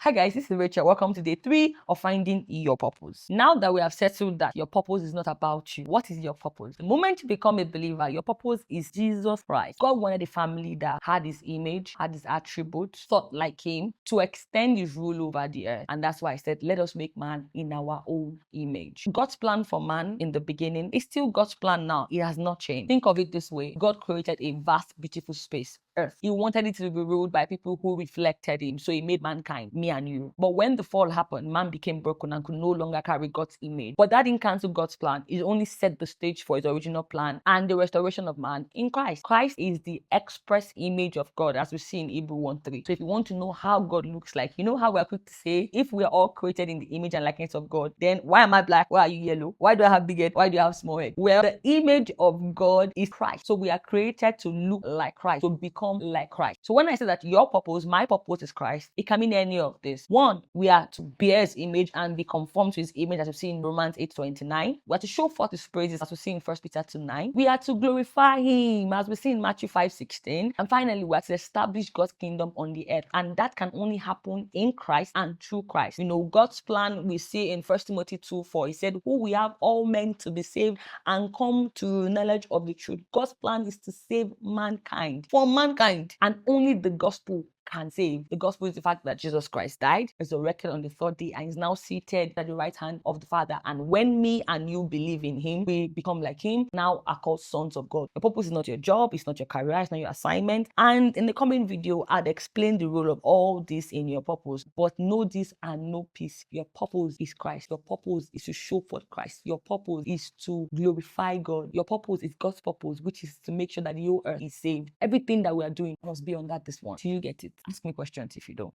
Hi guys, this is Rachel. Welcome to day 3 of finding your purpose. Now that we have settled that your purpose is not about you, what is your purpose? The moment you become a believer, your purpose is Jesus Christ. God wanted a family that had his image, had his attributes, thought like him, to extend his rule over the earth. And that's why I said, let us make man in our own image. God's plan for man in the beginning is still God's plan now. It has not changed. Think of it this way. God created a vast, beautiful space. Earth. He wanted it to be ruled by people who reflected him. So he made mankind, me and you. But when the fall happened, man became broken and could no longer carry God's image. But that didn't cancel God's plan. It only set the stage for his original plan and the restoration of man in Christ. Christ is the express image of God, as we see in Hebrews 1:3. So if you want to know how God looks like, you know how we're quick to say, if we are all created in the image and likeness of God, then why am I black? Why are you yellow? Why do I have big head? Why do I have small head? Well, the image of God is Christ. So we are created to look like Christ, to become like Christ. So when I say that your purpose, my purpose is Christ, it can mean any of this. One, we are to bear his image and be conformed to his image, as we see in Romans 8:29. We are to show forth his praises, as we see in 1 Peter 2:9. We are to glorify him, as we see in Matthew 5:16. And finally, we are to establish God's kingdom on the earth. And that can only happen in Christ and through Christ. You know, God's plan we see in 1 Timothy 2:4. He said, who we have all meant to be saved and come to knowledge of the truth. God's plan is to save mankind. For mankind. And only the gospel can save. The gospel is the fact that Jesus Christ died, resurrected on the third day, and is now seated at the right hand of the Father. And when me and you believe in him, we become like him, now are called sons of God. Your purpose is not your job, it's not your career, it's not your assignment. And in the coming video, I'd explain the role of all this in your purpose. But know this and know peace. Your purpose is Christ. Your purpose is to show forth Christ. Your purpose is to glorify God. Your purpose is God's purpose, which is to make sure that your earth is saved. Everything that we are doing must be on that this one. Do you get it? Ask me questions if you don't.